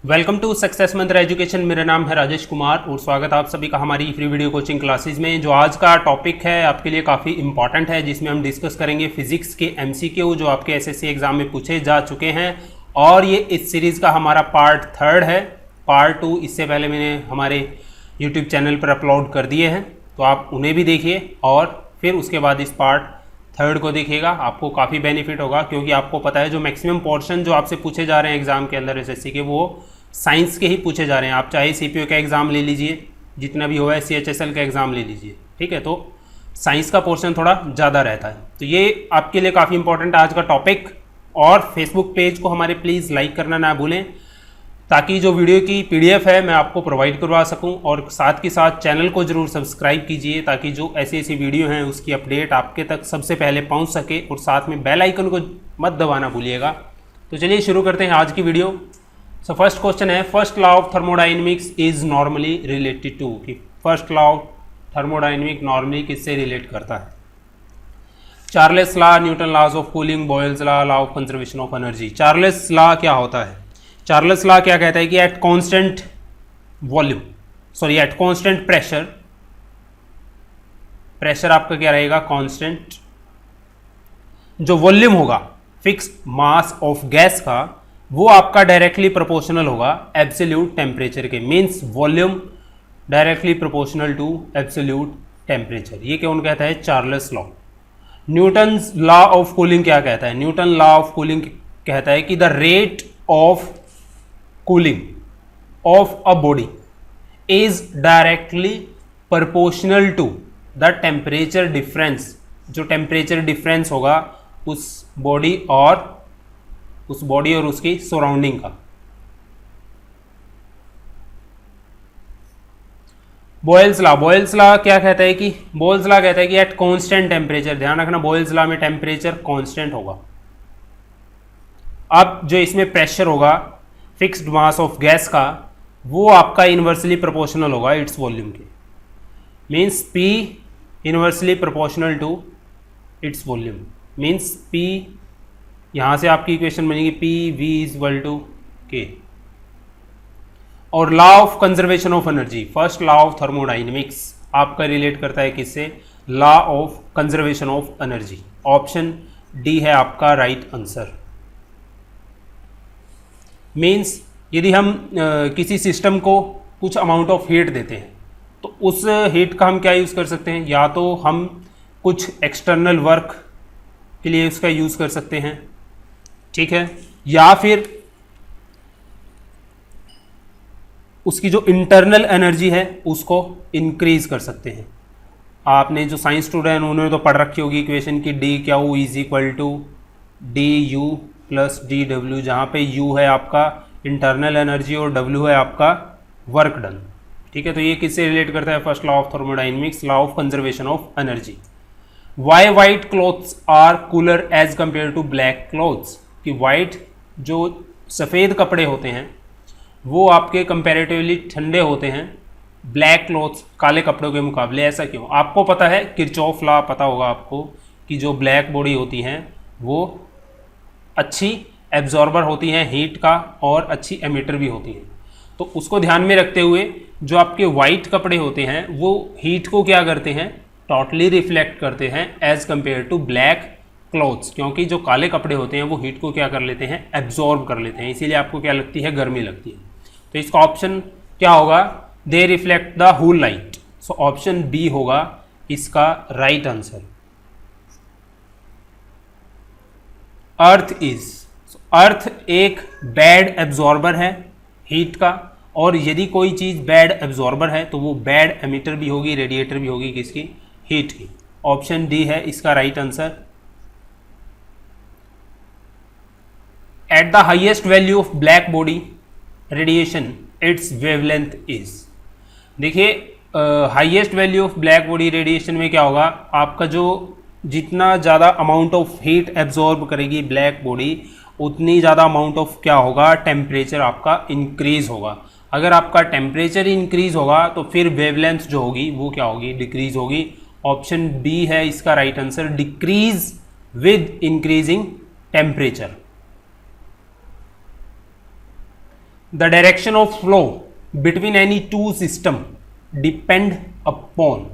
Welcome to success मंत्र education. मेरा नाम है राजेश कुमार और स्वागत है आप सभी का हमारी फ्री वीडियो कोचिंग क्लासेस में। जो आज का टॉपिक है आपके लिए काफ़ी इंपॉर्टेंट है, जिसमें हम डिस्कस करेंगे फिजिक्स के एमसीक्यू जो आपके एसएससी एग्जाम में पूछे जा चुके हैं। और ये इस सीरीज़ का हमारा पार्ट 3 है। पार्ट 2 इससे पहले मैंने हमारे यूट्यूब चैनल पर अपलोड कर दिए हैं, तो आप उन्हें भी देखिए और फिर उसके बाद इस पार्ट 3 को देखिएगा। आपको काफ़ी बेनिफिट होगा, क्योंकि आपको पता है जो मैक्सिमम पोर्शन जो आपसे पूछे जा रहे हैं एग्जाम के अंदर एसएससी के, वो साइंस के ही पूछे जा रहे हैं। आप चाहे सीपीयू का एग्ज़ाम ले लीजिए, जितना भी हुआ है सीएचएसएल का एग्ज़ाम ले लीजिए, ठीक है। तो साइंस का पोर्शन थोड़ा ज़्यादा रहता है, तो ये आपके लिए काफ़ी इंपॉर्टेंट है आज का टॉपिक। और फेसबुक पेज को हमारे प्लीज़ लाइक करना ना भूलें, ताकि जो वीडियो की पीडीएफ है मैं आपको प्रोवाइड करवा सकूं। और साथ के साथ चैनल को ज़रूर सब्सक्राइब कीजिए, ताकि जो ऐसी ऐसी वीडियो हैं उसकी अपडेट आपके तक सबसे पहले पहुंच सके। और साथ में बेल आइकन को मत दबाना भूलिएगा। तो चलिए शुरू करते हैं आज की वीडियो। सो फर्स्ट क्वेश्चन है, first law of thermodynamics is normally related to. कि first law of thermodynamic normally किससे रिलेट करता है? Charles law, Newton laws of cooling, Boyle's law, law of conservation of energy. Charles law क्या होता है? Charles law क्या कहता है कि at constant volume, sorry at constant pressure, pressure आपका क्या रहेगा? कांस्टेंट। जो वॉल्यूम होगा फिक्स्ड मास ऑफ गैस का, वो आपका डायरेक्टली प्रोपोर्शनल होगा एब्सोल्यूट टेम्परेचर के। Means volume directly proportional to absolute temperature. ये कौन कहता है? Charles law. Newton law of cooling क्या कहता है? न्यूटन लॉ ऑफ कूलिंग कहता है कि the rate of cooling of a body is directly proportional to the temperature difference. जो टेम्परेचर डिफरेंस होगा उस बॉडी और उसकी सराउंडिंग का। बॉयल्स लॉ क्या कहता है? कि बॉयल्स लॉ कहता है कि एट कांस्टेंट टेम्परेचर, ध्यान रखना बॉयल्स लॉ में टेम्परेचर कांस्टेंट होगा। अब जो इसमें प्रेशर होगा फिक्स्ड मास ऑफ गैस का, वो आपका इनवर्सली प्रोपोर्शनल होगा इट्स वॉल्यूम के। Means P inversely proportional to its volume. Means P, यहां से आपकी इक्वेशन बनेगी PV इक्वल टू K। और law of conservation of energy, first law of thermodynamics आपका रिलेट करता है किससे? Law of conservation of energy. Option D है आपका राइट आंसर। मीन्स यदि हम किसी सिस्टम को कुछ अमाउंट ऑफ हीट देते हैं, तो उस हीट का हम क्या यूज़ कर सकते हैं? या तो हम कुछ एक्सटर्नल वर्क के लिए उसका यूज़ कर सकते हैं, ठीक है, या फिर उसकी जो इंटरनल एनर्जी है उसको इंक्रीज कर सकते हैं। आपने जो साइंस स्टूडेंट उन्होंने तो पढ़ रखी होगी इक्वेशन की D Q is equal to D U plus D W, जहाँ पे यू है आपका इंटरनल एनर्जी और डब्ल्यू है आपका वर्क डन, ठीक है। तो ये किससे रिलेट करता है? First law of thermodynamics, law of conservation of energy. Why white clothes are cooler as compare to black clothes. कि वाइट जो सफ़ेद कपड़े होते हैं वो आपके कंपैरेटिवली ठंडे होते हैं ब्लैक क्लॉथ्स, काले कपड़ों के मुकाबले। ऐसा क्यों? आपको पता है किरचॉफ लॉ पता होगा आपको, कि जो ब्लैक बॉडी होती हैं वो अच्छी एब्जॉर्बर होती हैं हीट का और अच्छी एमिटर भी होती हैं। तो उसको ध्यान में रखते हुए जो आपके वाइट कपड़े होते हैं वो हीट को क्या करते हैं? टोटली रिफ्लेक्ट करते हैं as compare to black clothes. क्योंकि जो काले कपड़े होते हैं वो हीट को क्या कर लेते हैं? एब्जॉर्ब कर लेते हैं। इसीलिए आपको क्या लगती है? गर्मी लगती है। तो इसका ऑप्शन क्या होगा? They reflect the whole light. So option B होगा इसका right answer. Earth is, earth एक बैड एब्जॉर्बर है हीट का, और यदि कोई चीज़ बैड एब्जॉर्बर है तो वो बैड एमिटर भी होगी, रेडिएटर भी होगी किसकी? हीट की। ऑप्शन डी है इसका right answer. At the highest value of black body radiation it's wavelength is. देखिए highest value of black body radiation में क्या होगा? आपका जो जितना ज़्यादा अमाउंट ऑफ हीट एब्जॉर्ब करेगी ब्लैक बॉडी, उतनी ज़्यादा अमाउंट ऑफ क्या होगा? टेम्परेचर आपका इंक्रीज होगा। अगर आपका टेम्परेचर इंक्रीज होगा तो फिर वेवलेंथ जो होगी वो क्या होगी? डिक्रीज होगी। ऑप्शन बी है इसका right answer, decrease with increasing temperature. The direction of flow between any two system depend upon,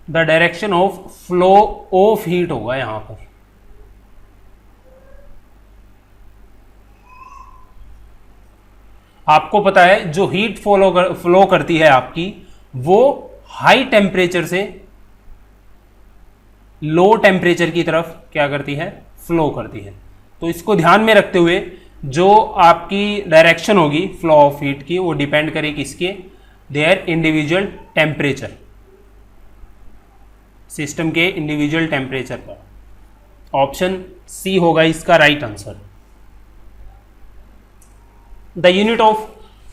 the direction of flow of heat होगा यहां पर। आपको पता है जो हीट फ्लो करती है आपकी, वो हाई टेम्परेचर से लो टेम्परेचर की तरफ क्या करती है, फ्लो करती है। तो इसको ध्यान में रखते हुए जो आपकी डायरेक्शन होगी फ्लो ऑफ हीट की, वो डिपेंड करे किसके, देयर इंडिविजुअल टेम्परेचर, सिस्टम के इंडिविजुअल टेम्परेचर पर। ऑप्शन सी होगा इसका right answer. The unit of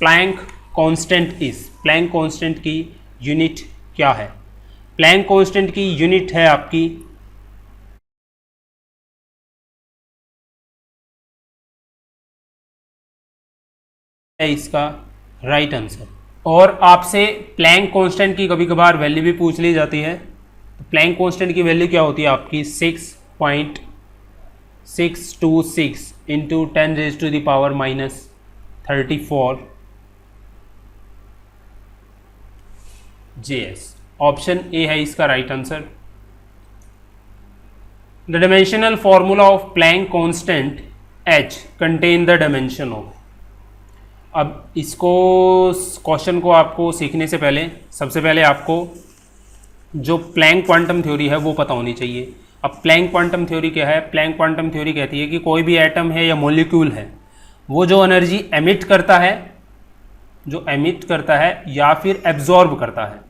Planck constant is, Planck constant की यूनिट क्या है? प्लैंक कांस्टेंट की यूनिट है आपकी है इसका राइट आंसर। और आपसे प्लैंक कांस्टेंट की कभी कभार वैल्यू भी पूछ ली जाती है। तो प्लैंक कांस्टेंट की वैल्यू क्या होती है आपकी 6.626 इंटू 10⁻⁻34 JS। ऑप्शन ए है इसका right answer. The dimensional formula of Planck constant H contain the dimension of. अब इसको क्वेश्चन को आपको सीखने से पहले सबसे पहले आपको जो प्लैंक क्वांटम थ्योरी है वो पता होनी चाहिए। अब प्लैंक क्वांटम थ्योरी क्या है? प्लैंक क्वांटम थ्योरी कहती है कि कोई भी एटम है या मॉलिक्यूल है, वो जो एनर्जी एमिट करता है, जो एमिट करता है या फिर एब्जॉर्ब करता है,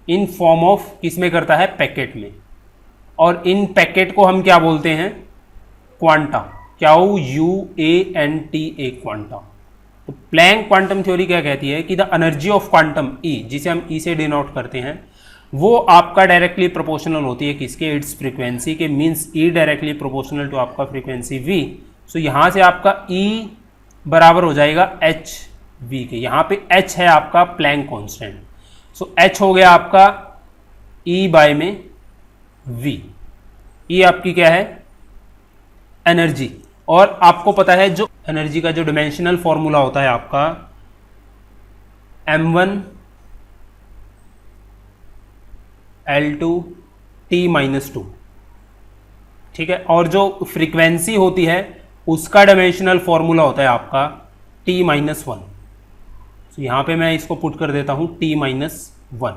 इन फॉर्म ऑफ किस में करता है? पैकेट में। और इन पैकेट को हम क्या बोलते हैं? क्वांटा। क्या हो? UANTA quanta. तो प्लैंक क्वांटम थ्योरी क्या कहती है कि the energy of quantum E, जिसे हम E से डिनोट करते हैं, वो आपका डायरेक्टली प्रोपोर्शनल होती है किसके? इट्स फ्रीक्वेंसी के। Means E directly proportional to आपका फ्रीक्वेंसी V। सो यहां से आपका E बराबर हो जाएगा HV के। यहां पे H है आपका प्लैंक कांस्टेंट। सो H हो गया आपका E बाय में V। E आपकी क्या है? एनर्जी। और आपको पता है जो एनर्जी का जो डिमेंशनल फॉर्मूला होता है आपका M1L2T-2, ठीक है। और जो फ्रीक्वेंसी होती है उसका डायमेंशनल फॉर्मूला होता है आपका T-1। तो यहां पे मैं इसको पुट कर देता हूं T-1।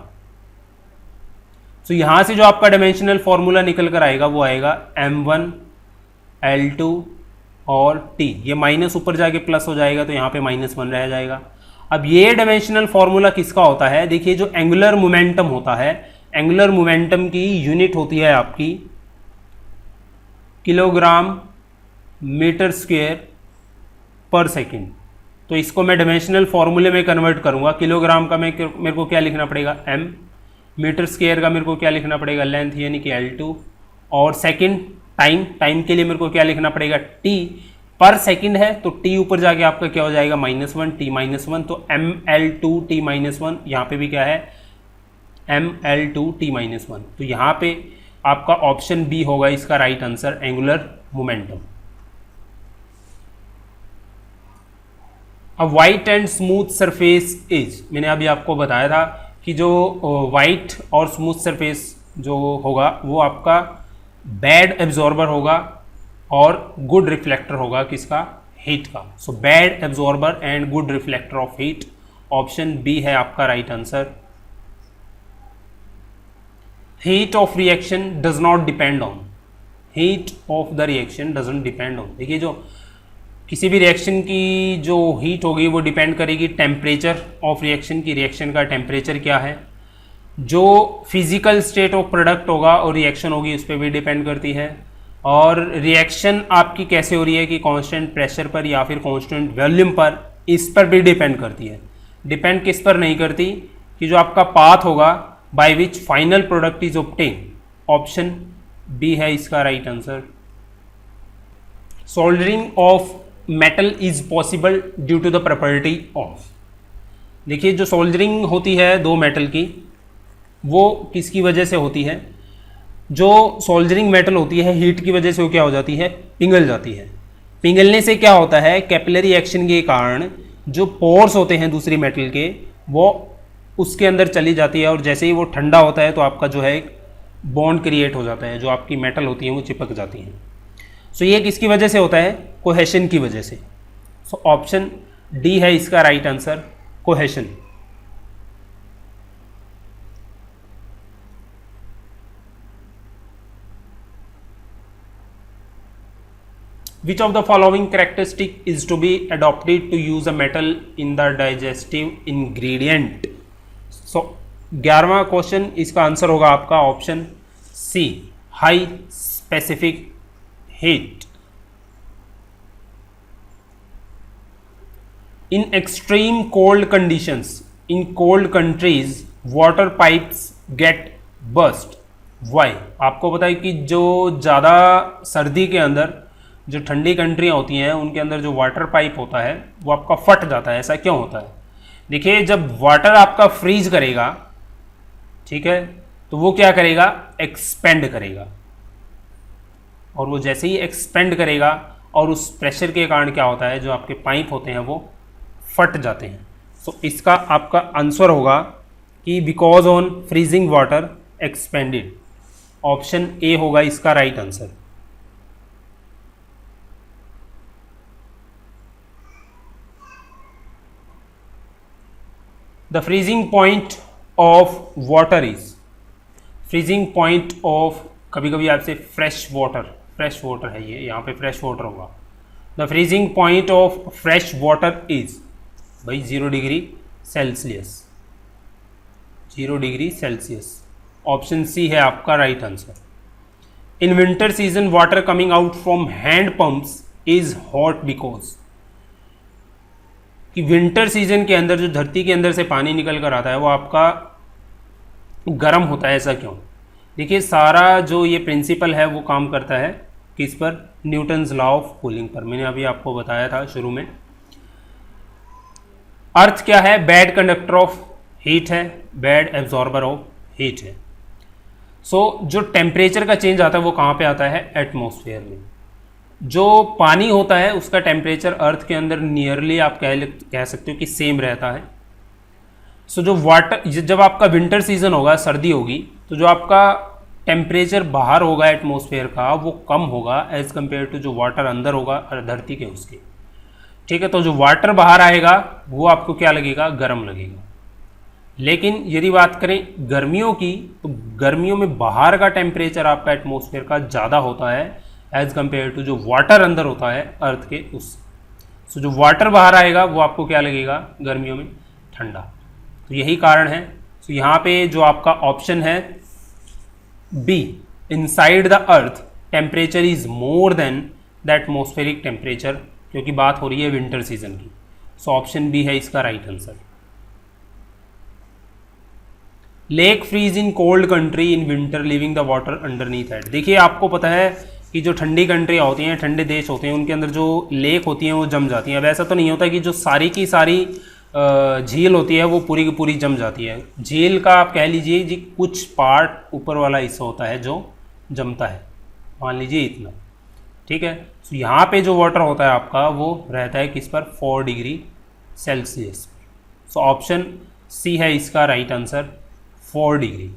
तो यहां से जो आपका डायमेंशनल फॉर्मूला निकल कर आएगा वो आएगा M1L2 और T। ये माइनस ऊपर जाके प्लस हो जाएगा तो यहाँ पे -1 रह जाएगा। अब ये डायमेंशनल फॉर्मूला किसका होता है? देखिए जो एंगुलर मोमेंटम होता है, एंगुलर मोमेंटम की यूनिट होती है आपकी किलोग्राम मीटर स्क्वायर पर सेकंड। तो इसको मैं डायमेंशनल फॉर्मूले में कन्वर्ट करूंगा। किलोग्राम का मेरे को क्या लिखना पड़ेगा? M। मीटर स्क्वायर का मेरे को क्या लिखना पड़ेगा? लेंथ यानी कि L2। और सेकंड टाइम के लिए मेरे को क्या लिखना पड़ेगा? T। पर सेकंड है तो T ऊपर जाके आपका क्या हो जाएगा? -1, T-1। तो ML2T-1। यहाँ पे भी क्या है? ML2T-1। तो यहाँ पे आपका ऑप्शन बी होगा इसका राइट आंसर, एंगुलर मोमेंटम। अब white and smooth surface is, मैंने अभी आपको बताया था कि जो वाइट और स्मूथ सरफेस जो होगा वो आपका बैड एब्जॉर्बर होगा और गुड रिफ्लेक्टर होगा किसका? हीट का। So bad absorber and good reflector of heat. Option B है आपका right answer. Heat of reaction does not depend on, heat of the reaction doesn't depend on. देखिए जो किसी भी रिएक्शन की जो हीट होगी वो डिपेंड करेगी टेम्परेचर ऑफ रिएक्शन की, रिएक्शन का टेम्परेचर क्या है। जो फिजिकल स्टेट ऑफ प्रोडक्ट होगा और रिएक्शन होगी उस पर भी डिपेंड करती है। और रिएक्शन आपकी कैसे हो रही है कि कांस्टेंट प्रेशर पर या फिर कांस्टेंट वॉल्यूम पर, इस पर भी डिपेंड करती है। डिपेंड किस पर नहीं करती? कि जो आपका पाथ होगा by which final product is obtain. Option B है इसका right answer. Soldering of metal is possible due to the property of. देखिए जो सोल्डरिंग होती है दो मेटल की, वो किसकी वजह से होती है? जो सोल्डरिंग मेटल होती है हीट की वजह से वो क्या हो जाती है? पिघल जाती है। पिघलने से क्या होता है? कैपिलरी एक्शन के कारण जो पोर्स होते हैं दूसरी मेटल के, वो उसके अंदर चली जाती है, और जैसे ही वो ठंडा होता है तो आपका जो है बॉन्ड क्रिएट हो जाता है, जो आपकी मेटल होती है वो चिपक जाती हैं। सो ये किसकी वजह से होता है? कोहेशन की वजह से। सो ऑप्शन डी है इसका right answer, cohesion. Which of the following characteristic is to be adopted to use a metal in the digestive ingredient? So 11वां क्वेश्चन, इसका आंसर होगा आपका option C, high specific heat. In extreme cold conditions, in cold countries, water pipes get burst. Why? आपको पता है कि जो ज़्यादा सर्दी के अंदर जो ठंडी कंट्रियाँ होती हैं उनके अंदर जो वाटर पाइप होता है वो आपका फट जाता है। ऐसा क्यों होता है? देखिए जब वाटर आपका फ्रीज करेगा, ठीक है, तो वो क्या करेगा? एक्सपेंड करेगा, और वो जैसे ही एक्सपेंड करेगा और उस प्रेशर के कारण क्या होता है, जो आपके पाइप होते हैं वो फट जाते हैं। तो इसका आपका आंसर होगा कि because on freezing water expanded. Option A होगा इसका right answer. The freezing point of water is, freezing point of, कभी कभी आपसे फ्रेश वाटर है, ये यहाँ पे फ्रेश वाटर होगा। The freezing point of fresh water is भाई 0 degree Celsius, 0 degree Celsius. Option C है आपका right answer. In winter season water coming out from hand pumps is hot because, कि winter season के अंदर जो धरती के अंदर से पानी निकल कर आता है वो आपका गर्म होता है। ऐसा क्यों? देखिए सारा जो ये प्रिंसिपल है वो काम करता है किस पर? न्यूटन्स लॉ ऑफ कूलिंग पर। मैंने अभी आपको बताया था शुरू में। अर्थ क्या है? बैड कंडक्टर ऑफ हीट है, बैड एब्जॉर्बर ऑफ हीट है। सो जो टेम्परेचर का चेंज आता है वो कहाँ पे आता है? एटमॉस्फेयर में। जो पानी होता है उसका टेम्परेचर अर्थ के अंदर नियरली आप कह सकते हो कि सेम रहता है। सो जो वाटर, जब आपका विंटर सीजन होगा, सर्दी होगी, तो जो आपका टेम्परेचर बाहर होगा एटमॉस्फेयर का वो कम होगा एज कम्पेयर टू जो वाटर अंदर होगा धरती के उसके। ठीक है, तो जो वाटर बाहर आएगा वो आपको क्या लगेगा? गर्म लगेगा। लेकिन यदि बात करें गर्मियों की, तो गर्मियों में बाहर का टेम्परेचर आपका एटमॉस्फेयर का ज़्यादा होता है एज कम्पेयर टू जो वाटर अंदर होता है अर्थ के उस। सो जो वाटर बाहर आएगा वो आपको क्या लगेगा? गर्मियों में ठंडा। तो यही कारण है। सो यहाँ पे जो आपका ऑप्शन है B, inside the earth temperature is more than the atmospheric temperature, क्योंकि बात हो रही है विंटर सीजन की। सो ऑप्शन बी है इसका right answer. Lake freeze in cold country in winter leaving the water underneath at. देखिए आपको पता है कि जो ठंडी कंट्रियाँ होती हैं, ठंडे देश होते हैं, उनके अंदर जो लेक होती हैं वो जम जाती हैं। अब ऐसा तो नहीं होता कि जो सारी की सारी झील होती है वो पूरी की पूरी जम जाती है। झील का आप कह लीजिए जी कुछ पार्ट ऊपर वाला हिस्सा होता है जो जमता है, मान लीजिए इतना। ठीक है, तो यहाँ पे जो वाटर होता है आपका वो रहता है किस पर? 4 degree Celsius. So option C है इसका right answer, 4 degree.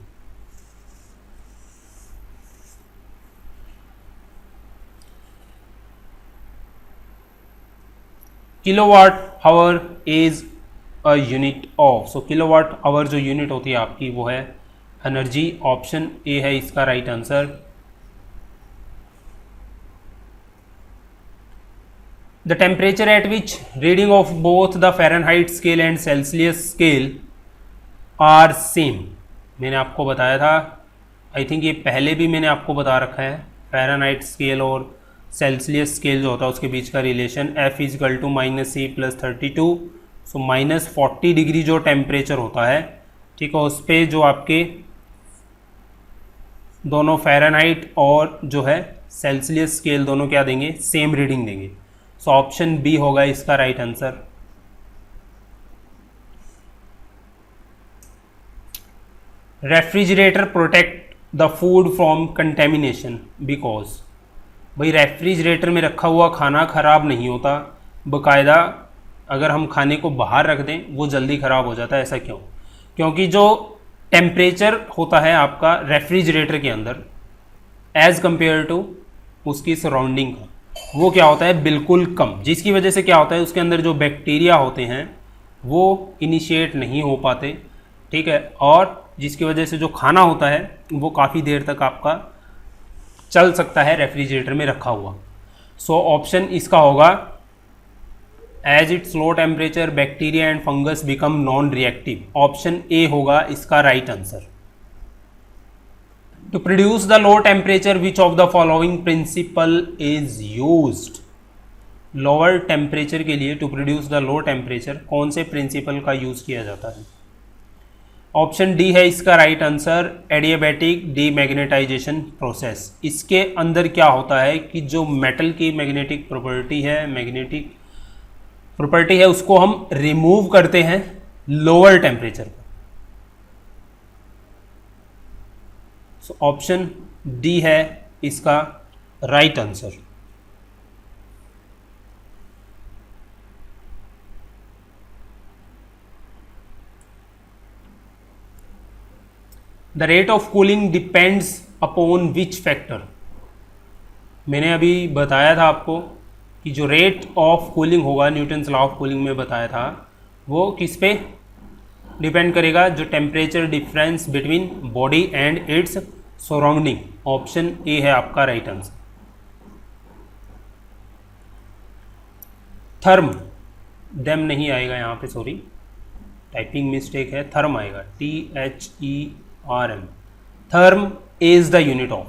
Kilowatt hour is a unit of. So kilowatt hour जो यूनिट होती है आपकी वो है एनर्जी। ऑप्शन ए है इसका right answer. The temperature at which reading of both the Fahrenheit scale and Celsius scale are same. मैंने आपको बताया था, आई थिंक ये पहले भी मैंने आपको बता रखा है, फ़ारेनहाइट स्केल और सेल्सियस स्केल जो होता है उसके बीच का relation F equal to -C + 32। So -40 degree जो टेम्परेचर होता है, ठीक है, उस पर जो आपके दोनों फ़ारेनहाइट और जो है सेल्सियस स्केल दोनों क्या देंगे? सेम रीडिंग देंगे। सो ऑप्शन बी होगा इसका right answer. Refrigerator protect the food from contamination because, भाई रेफ्रिजरेटर में रखा हुआ खाना ख़राब नहीं होता, बाकायदा अगर हम खाने को बाहर रख दें वो जल्दी ख़राब हो जाता है। ऐसा क्यों? क्योंकि जो टेम्परेचर होता है आपका रेफ्रिजरेटर के अंदर एज़ कंपेयर टू उसकी सराउंडिंग का, वो क्या होता है, बिल्कुल कम, जिसकी वजह से क्या होता है उसके अंदर जो बैक्टीरिया होते हैं वो इनिशिएट नहीं हो पाते, ठीक है, और जिसकी वजह से जो खाना होता है वो काफ़ी देर तक आपका चल सकता है रेफ्रिजरेटर में रखा हुआ। सो ऑप्शन इसका होगा as its low temperature bacteria and fungus become non reactive. Option A होगा इसका right answer. To produce the low temperature which of the following principle is used. Lower temperature के लिए, to produce the low temperature, कौन से principal का use किया जाता है? ऑप्शन डी है इसका right answer, adiabatic demagnetization process. इसके अंदर क्या होता है कि जो मेटल की मैग्नेटिक प्रॉपर्टी है उसको हम रिमूव करते हैं लोअर टेम्परेचर पर। सो ऑप्शन डी है इसका right answer. The rate of cooling depends upon which factor. मैंने अभी बताया था आपको कि जो रेट ऑफ कूलिंग होगा, न्यूटन्स लॉ ऑफ कूलिंग में बताया था, वो किस पे डिपेंड करेगा? जो temperature difference between body and its surrounding. Option A है आपका राइट आंसर। थर्म, डेम नहीं आएगा यहाँ पे, सॉरी टाइपिंग मिस्टेक है, थर्म आएगा, THERM। Therm is the unit of,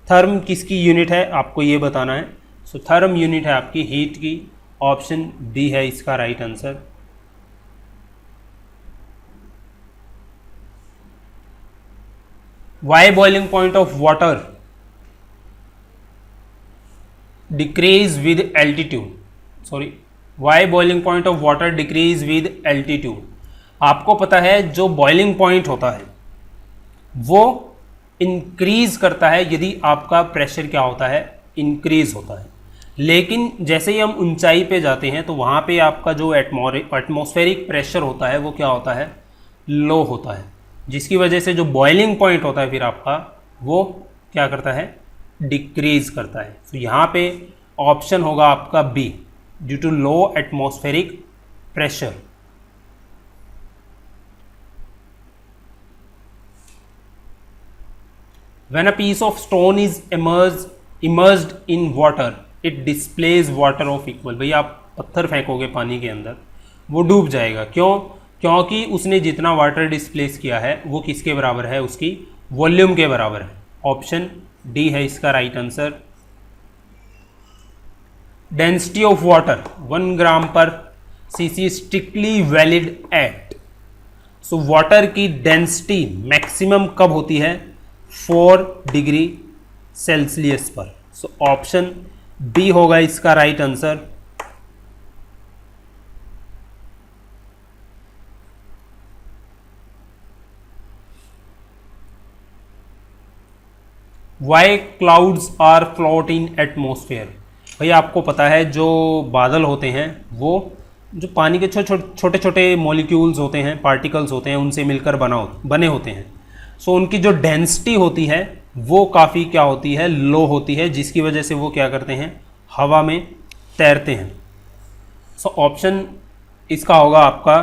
therm किसकी यूनिट है आपको ये बताना है। सो थर्म यूनिट है आपकी हीट की। ऑप्शन डी है इसका right answer. Why boiling point of water decrease with altitude, sorry why boiling point of water decrease with altitude. आपको पता है जो बॉइलिंग पॉइंट होता है वो इंक्रीज करता है यदि आपका प्रेशर क्या होता है, इंक्रीज होता है। लेकिन जैसे ही हम ऊंचाई पे जाते हैं तो वहाँ पे आपका जो एटमॉस्फेरिक प्रेशर होता है वो क्या होता है, लो होता है, जिसकी वजह से जो बॉइलिंग पॉइंट होता है फिर आपका वो क्या करता है, डिक्रीज करता है। तो यहाँ पे ऑप्शन होगा आपका B, due to low atmospheric pressure. When a piece of stone is immersed in water, it displays water of equal। भैया आप पत्थर फेंकोगे पानी के अंदर वो डूब जाएगा, क्यों? क्योंकि उसने जितना वाटर डिस्प्लेस किया है वो किसके बराबर है, उसकी वॉल्यूम के बराबर है। ऑप्शन डी है इसका right answer. Density of water 1 gram per CC strictly valid at. So water की डेंसिटी मैक्सिमम कब होती है, 4 डिग्री सेल्सियस पर। सो ऑप्शन बी होगा इसका right answer. Why clouds are float in atmosphere. भैया आपको पता है जो बादल होते हैं वो जो पानी के छोटे छोटे मॉलिक्यूल्स होते हैं, पार्टिकल्स होते हैं, उनसे मिलकर बने होते हैं। सो उनकी जो डेंसिटी होती है वो काफ़ी क्या होती है, लो होती है, जिसकी वजह से वो क्या करते हैं, हवा में तैरते हैं। सो ऑप्शन इसका होगा आपका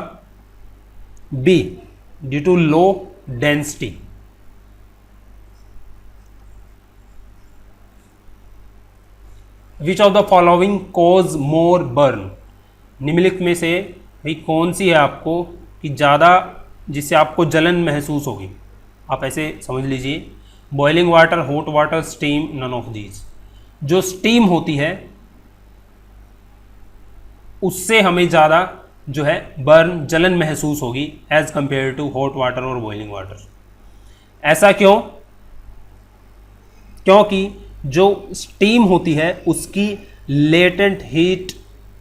B, due to low density. Which of the following cause more burn. निम्नलिखित में से भाई कौन सी है आपको कि ज़्यादा जिससे आपको जलन महसूस होगी? आप ऐसे समझ लीजिए, boiling water, hot water, steam, none of these. जो स्टीम होती है उससे हमें ज़्यादा जो है बर्न, जलन महसूस होगी as compare to hot water और बॉइलिंग वाटर। ऐसा क्यों? क्योंकि जो स्टीम होती है उसकी लेटेंट हीट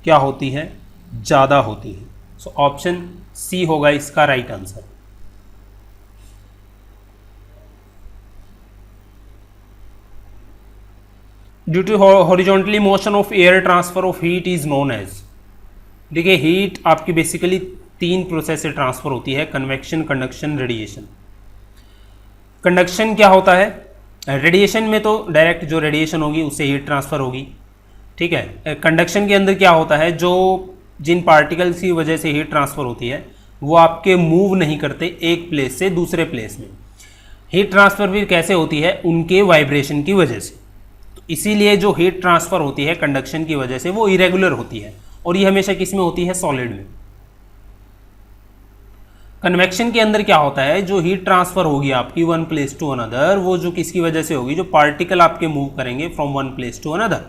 क्या होती है, ज़्यादा होती है। सो ऑप्शन सी होगा इसका right answer. Due to horizontally motion of air transfer of heat is known as. देखिए हीट आपकी बेसिकली 3 प्रोसेस से ट्रांसफर होती है, कन्वेक्शन, कंडक्शन, रेडिएशन। कंडक्शन क्या होता है, रेडिएशन में तो डायरेक्ट जो रेडिएशन होगी उससे हीट ट्रांसफर होगी, ठीक है। कंडक्शन के अंदर क्या होता है, जो जिन पार्टिकल्स की वजह से हीट ट्रांसफर होती है वो आपके मूव नहीं करते एक प्लेस से दूसरे प्लेस में। हीट ट्रांसफर भी कैसे होती है, उनके वाइब्रेशन की वजह से। तो इसीलिए जो हीट ट्रांसफर होती है कंडक्शन की वजह से वो इरेगुलर होती है, और ये हमेशा किस में होती है, सॉलिड में। कन्वेक्शन के अंदर क्या होता है, जो हीट ट्रांसफर होगी आपकी वन प्लेस टू अनदर, वो जो किसकी वजह से होगी, जो पार्टिकल आपके मूव करेंगे from one place to another.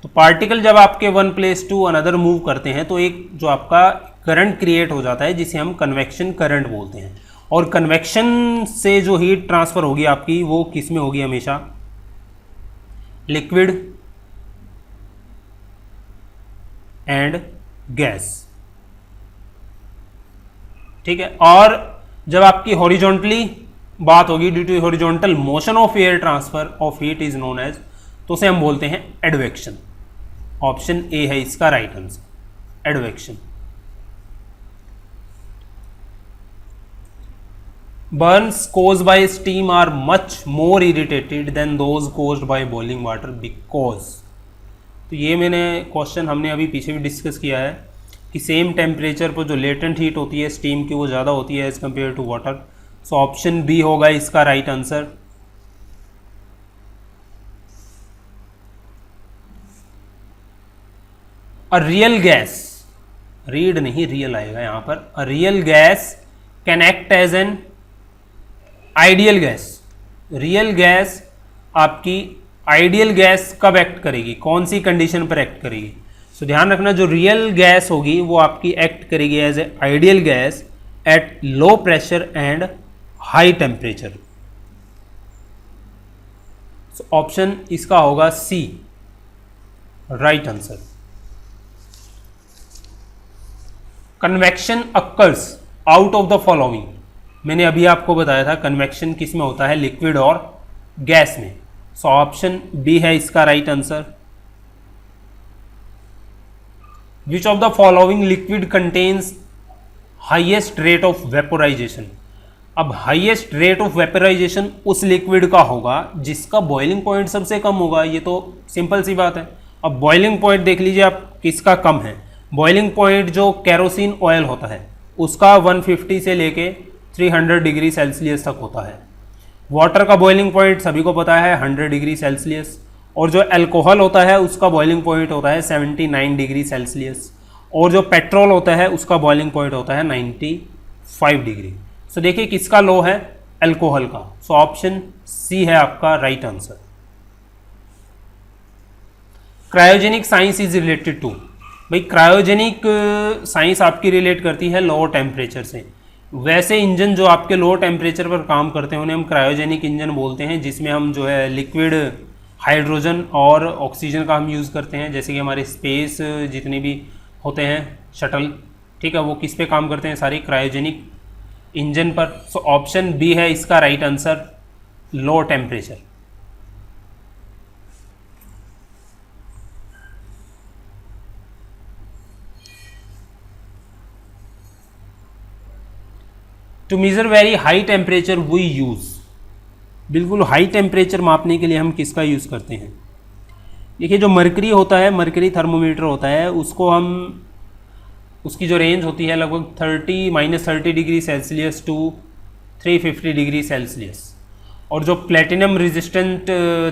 तो पार्टिकल जब आपके one place to another move करते हैं तो एक जो आपका करंट क्रिएट हो जाता है जिसे हम कन्वेक्शन करंट बोलते हैं। और कन्वेक्शन से जो हीट ट्रांसफर होगी आपकी वो किस में होगी, हमेशा लिक्विड एंड गैस, ठीक है। और जब आपकी हॉरिजॉन्टली बात होगी, due to horizontal motion of air transfer of heat is known as, तो उसे हम बोलते हैं एडवेक्शन। ऑप्शन ए है इसका right answer, advection. Burns caused by steam are much more irritated than those caused by boiling water because, तो ये मैंने क्वेश्चन हमने अभी पीछे भी डिस्कस किया है कि सेम टेम्परेचर पर जो लेटेंट हीट होती है स्टीम की वो ज़्यादा होती है as compare to water. So option B होगा इसका right answer. A real gas, read नहीं रियल आएगा यहाँ पर, a real gas can act as an ideal gas. Real gas आपकी आइडियल गैस कब एक्ट करेगी, कौन सी कंडीशन पर एक्ट करेगी। सो ध्यान रखना, जो रियल गैस होगी वो आपकी एक्ट करेगी as a ideal gas at low pressure and high temperature. So option इसका होगा सी, right answer. Convection occurs out of the following, मैंने अभी आपको बताया था कन्वेक्शन किस में होता है, लिक्विड और गैस में। सो ऑप्शन बी है इसका right answer. Which of the following liquid contains highest rate of vaporisation. अब हाईएस्ट रेट ऑफ वेपोराइजेशन उस लिक्विड का होगा जिसका बॉइलिंग पॉइंट सबसे कम होगा, ये तो सिंपल सी बात है। अब बॉइलिंग पॉइंट देख लीजिए आप किसका कम है, बॉइलिंग पॉइंट जो केरोसिन ऑयल होता है उसका 150 से लेके 300 डिग्री सेल्सियस तक होता है। वाटर का बॉइलिंग पॉइंट सभी को पता है 100 डिग्री सेल्सियस, और जो अल्कोहल होता है उसका बॉइलिंग पॉइंट होता है 79 डिग्री सेल्सियस, और जो पेट्रोल होता है उसका बॉइलिंग पॉइंट होता है 95 डिग्री। सो देखिए किसका लो है, अल्कोहल का। सो ऑप्शन सी है आपका right answer. Cryogenic science is related to, भाई क्रायोजेनिक साइंस आपकी रिलेट करती है लो टेम्परेचर से। वैसे इंजन जो आपके लो टेम्परेचर पर काम करते हैं उन्हें हम क्रायोजेनिक इंजन बोलते हैं, जिसमें हम जो है लिक्विड हाइड्रोजन और ऑक्सीजन का हम यूज़ करते हैं। जैसे कि हमारे स्पेस जितने भी होते हैं शटल, ठीक है, वो किस पे काम करते हैं, सारी क्रायोजेनिक इंजन पर। सो ऑप्शन बी है इसका right answer, low temperature. To measure very high temperature we use, बिल्कुल हाई टेम्परेचर मापने के लिए हम किसका यूज़ करते हैं। देखिए जो मरकरी होता है, मरकरी थर्मोमीटर होता है, उसको हम, उसकी जो रेंज होती है लगभग -30 degree Celsius to 350 degree Celsius. और जो प्लेटिनम रेजिस्टेंट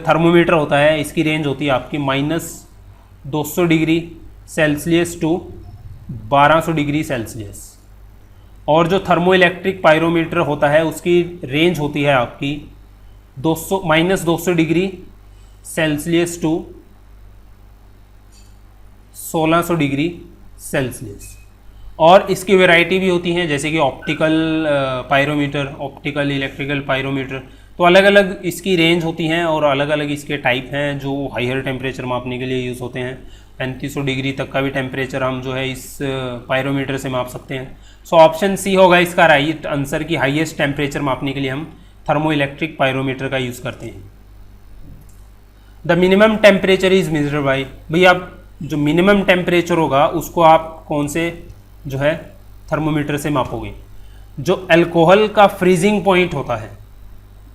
थर्मोमीटर होता है इसकी रेंज होती है आपकी -200 degree Celsius to 1200 degree Celsius. और जो थर्मो इलेक्ट्रिक पायरोमीटर होता है उसकी रेंज होती है आपकी -200 degree Celsius to 1600 degree Celsius. और इसकी वैरायटी भी होती हैं, जैसे कि optical pyrometer, optical electrical pyrometer, तो अलग अलग इसकी रेंज होती हैं और अलग अलग इसके टाइप हैं जो हायर टेम्परेचर मापने के लिए यूज़ होते हैं। 3500 डिग्री तक का भी टेम्परेचर हम जो है इस पायरोमीटर से माप सकते हैं। सो ऑप्शन सी होगा इसका राइट आंसर की हाईएस्ट टेम्परेचर मापने के लिए हम थर्मो इलेक्ट्रिक पायरोमीटर का यूज़ करते हैं। The minimum temperature is measured by, भाई आप जो मिनिमम टेम्परेचर होगा उसको आप कौन से जो है थर्मोमीटर से मापोगे? जो अल्कोहल का फ्रीजिंग पॉइंट होता है,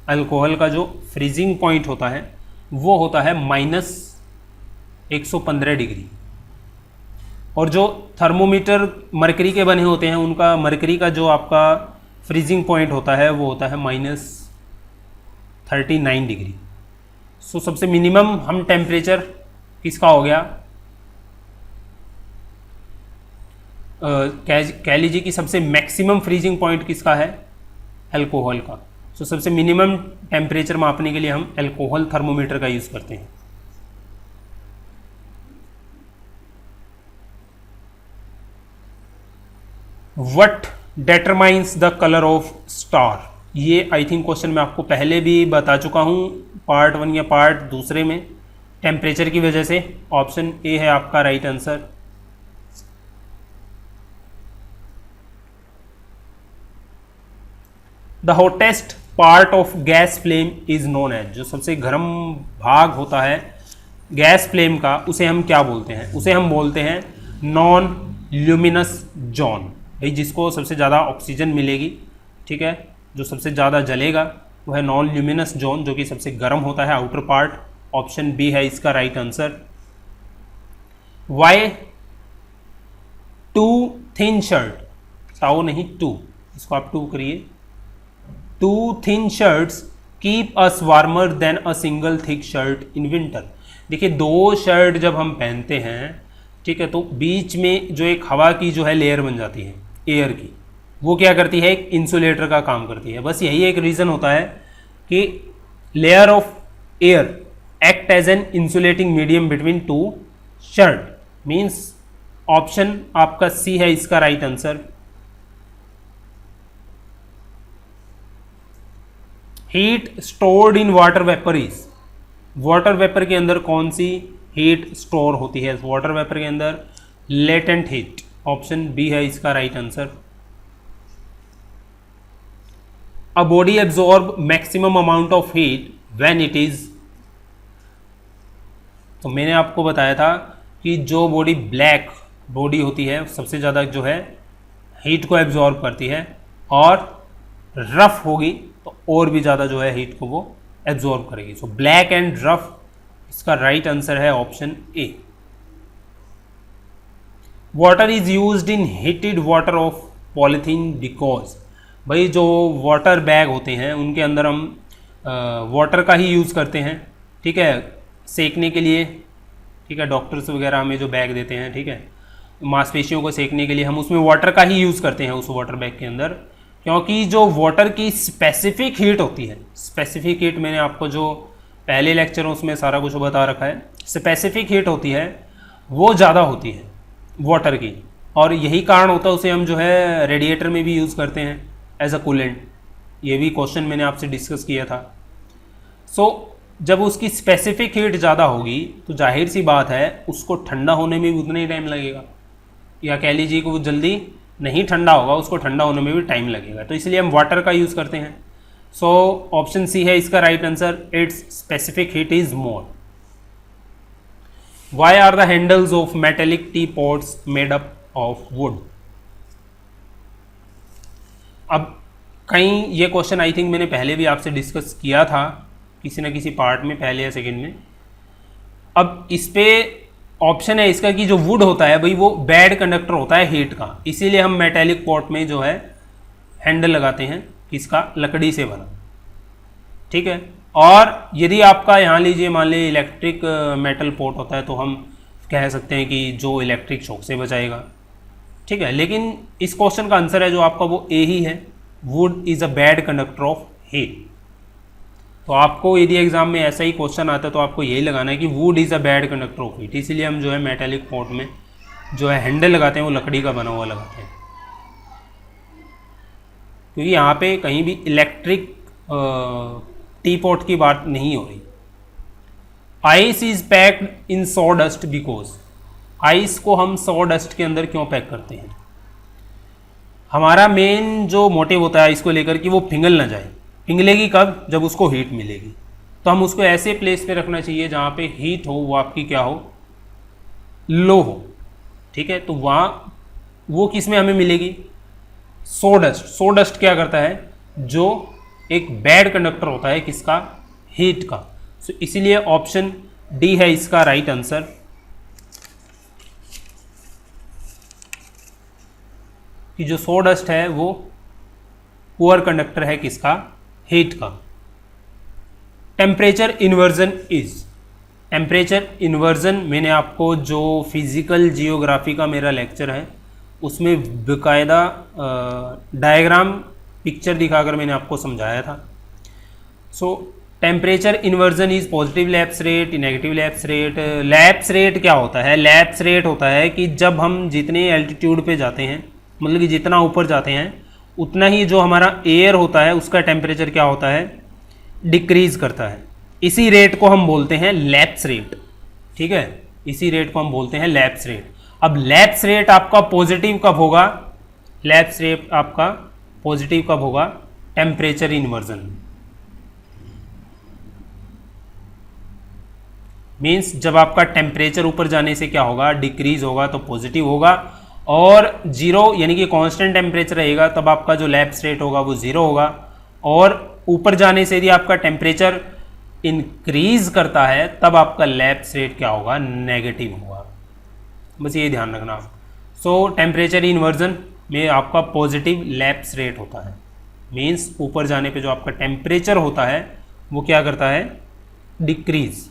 अल्कोहल का जो फ्रीजिंग पॉइंट होता है वो होता है -115 डिग्री। और जो थर्मोमीटर मरकरी के बने होते हैं उनका मरकरी का जो आपका फ्रीजिंग पॉइंट होता है वो होता है -39 डिग्री। सो सबसे मिनिमम हम टेम्परेचर किसका हो गया, कह लीजिए कि सबसे मैक्सिमम फ्रीजिंग पॉइंट किसका है? अल्कोहल का। सो सबसे मिनिमम टेम्परेचर मापने के लिए हम अल्कोहल थर्मोमीटर का यूज़ करते हैं। What determines the colour of star, ये आई थिंक क्वेश्चन मैं आपको पहले भी बता चुका हूँ पार्ट 1 या पार्ट 2 में। टेम्परेचर की वजह से ऑप्शन ए है आपका right answer. The hottest part of gas flame is known as, जो सबसे गर्म भाग होता है गैस फ्लेम का उसे हम क्या बोलते हैं? उसे हम बोलते हैं नॉन ल्यूमिनस जोन। भाई जिसको सबसे ज़्यादा ऑक्सीजन मिलेगी, ठीक है, जो सबसे ज़्यादा जलेगा वो है नॉन ल्यूमिनस जोन, जो कि सबसे गर्म होता है आउटर पार्ट। ऑप्शन बी है इसका right answer. Why two thin shirt, टाओ नहीं टू, इसको आप टू करिए। Two thin shirts keep us warmer than a single thick shirt in winter. देखिए 2 शर्ट जब हम पहनते हैं, ठीक है, तो बीच में जो एक हवा की जो है लेयर बन जाती है एयर की, वो क्या करती है? एक इंसुलेटर का काम करती है। बस यही एक रीज़न होता है कि layer of air act as an insulating medium between 2 shirt. Means option आपका सी है इसका right answer. Heat stored in water vapour is, water vapour के अंदर कौन सी हीट स्टोर होती है? वाटर वेपर के अंदर लेटेंट हीट। ऑप्शन बी है इसका right answer. A body absorb maximum amount of heat when it is, तो मैंने आपको बताया था कि जो बॉडी ब्लैक बॉडी होती है सबसे ज़्यादा जो है हीट को एब्जॉर्ब करती है, और रफ होगी तो और भी ज़्यादा जो है हीट को वो एब्जॉर्ब करेगी। सो ब्लैक एंड रफ, इसका राइट आंसर है option A. Water is used in heated water of polythene because, भाई जो वाटर बैग होते हैं उनके अंदर हम वाटर का ही यूज़ करते हैं, ठीक है, सेकने के लिए, ठीक है, डॉक्टर्स वगैरह हमें जो बैग देते हैं, ठीक है, मांसपेशियों को सेकने के लिए हम उसमें वाटर का ही यूज़ करते हैं उस वाटर बैग के अंदर, क्योंकि जो वाटर की स्पेसिफिक हीट होती है, स्पेसिफिक हीट मैंने आपको जो पहले लेक्चर में उसमें सारा कुछ बता रखा है, स्पेसिफिक हीट होती है वो ज़्यादा होती है वाटर की, और यही कारण होता है उसे हम जो है रेडिएटर में भी यूज़ करते हैं एज अ कूलेंट। ये भी क्वेश्चन मैंने आपसे डिस्कस किया था। सो जब उसकी स्पेसिफिक हीट ज़्यादा होगी तो जाहिर सी बात है उसको ठंडा होने में भी उतना ही टाइम लगेगा, या कह लीजिए कि वो जल्दी नहीं ठंडा होगा, उसको ठंडा होने में भी टाइम लगेगा, तो इसलिए हम वाटर का यूज़ करते हैं। सो ऑप्शन सी है इसका right answer, it's specific heat is more. Why are the handles of metallic tea pots made up of wood? अब कहीं ये क्वेश्चन आई थिंक मैंने पहले भी आपसे डिस्कस किया था किसी न किसी पार्ट में, पहले या सेकेंड में। अब इस पे ऑप्शन है इसका कि जो वुड होता है भाई वो बैड कंडक्टर होता है हीट का, इसीलिए हम मेटेलिक पॉट में जो है हैंडल लगाते हैं किसका? लकड़ी से बना, ठीक है। और यदि आपका यहाँ लीजिए मान लीजिए इलेक्ट्रिक मेटल पॉट होता है तो हम कह सकते हैं कि जो इलेक्ट्रिक शॉक से बचाएगा, ठीक है। लेकिन इस क्वेश्चन का आंसर है जो आपका वो ए ही है, would is a bad conductor of heat. तो आपको यदि एग्जाम में ऐसा ही क्वेश्चन आता है तो आपको यही लगाना है कि would is a bad conductor of heat, इसीलिए हम जो है मेटेलिक पॉट में जो है हैंडल लगाते हैं वो लकड़ी का बना हुआ लगाते हैं, क्योंकि यहाँ पे कहीं भी इलेक्ट्रिक टी पॉट की बात नहीं हो रही। Ice is packed in saw dust because, ice को हम सॉ डस्ट के अंदर क्यों पैक करते हैं? हमारा मेन जो मोटिव होता है इसको लेकर कि वो पिघल ना जाए। पिघलेगी कब? जब उसको हीट मिलेगी। तो हम उसको ऐसे प्लेस पे रखना चाहिए जहाँ पे हीट हो वो आपकी क्या हो, लो हो। ठीक है, तो वहाँ वो किस में हमें मिलेगी, सोडस्ट। सोडस्ट क्या करता है, जो एक बैड कंडक्टर होता है किसका, हीट का। सो इसीलिए ऑप्शन डी है इसका राइट आंसर। कि जो सोडस्ट है वो पुअर कंडक्टर है किसका, हीट का। Temperature inversion is, temperature inversion मैंने आपको जो फिजिकल जियोग्राफी का मेरा लेक्चर है उसमें बाकायदा डायग्राम पिक्चर दिखाकर मैंने आपको समझाया था। सो temperature inversion is positive lapse rate, negative lapse rate. Lapse rate क्या होता है, लैप्स रेट होता है कि जब हम जितने एल्टीट्यूड पे जाते हैं, मतलब कि जितना ऊपर जाते हैं उतना ही जो हमारा एयर होता है उसका टेम्परेचर क्या होता है, डिक्रीज करता है। इसी रेट को हम बोलते हैं लैप्स रेट। ठीक है, इसी रेट को हम बोलते हैं लैप्स रेट। अब लैप्स रेट आपका पॉजिटिव कब होगा, लैप्स रेट आपका पॉजिटिव कब होगा, टेम्परेचर इन्वर्जन। मीन्स जब आपका टेम्परेचर ऊपर जाने से क्या होगा, डिक्रीज होगा, तो पॉजिटिव होगा। और जीरो यानी कि कांस्टेंट टेम्परेचर रहेगा तब आपका जो लैप्स रेट होगा वो जीरो होगा। और ऊपर जाने से यदि आपका टेम्परेचर इंक्रीज करता है तब आपका लैप्स रेट क्या होगा, नेगेटिव होगा। बस ये ध्यान रखना। सो टेम्परेचर इन्वर्जन में आपका पॉजिटिव लैप्स रेट होता है। मीन्स ऊपर जाने पे जो आपका टेम्परेचर होता है वो क्या करता है, डिक्रीज।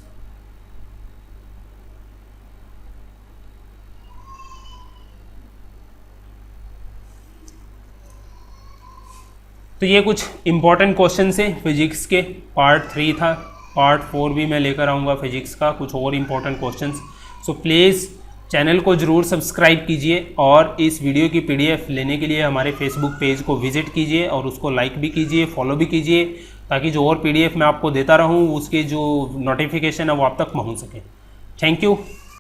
तो ये कुछ इंपॉर्टेंट क्वेश्चन से फिजिक्स के, पार्ट 3 था। पार्ट 4 भी मैं लेकर आऊँगा फिजिक्स का, कुछ और important questions. So please channel को ज़रूर सब्सक्राइब कीजिए और इस वीडियो की PDF लेने के लिए हमारे फेसबुक पेज को विजिट कीजिए और उसको लाइक भी कीजिए, फॉलो भी कीजिए, ताकि जो और PDF मैं आपको देता रहूँ उसके जो नोटिफिकेशन है वो आप तक पहुँच सके। Thank you.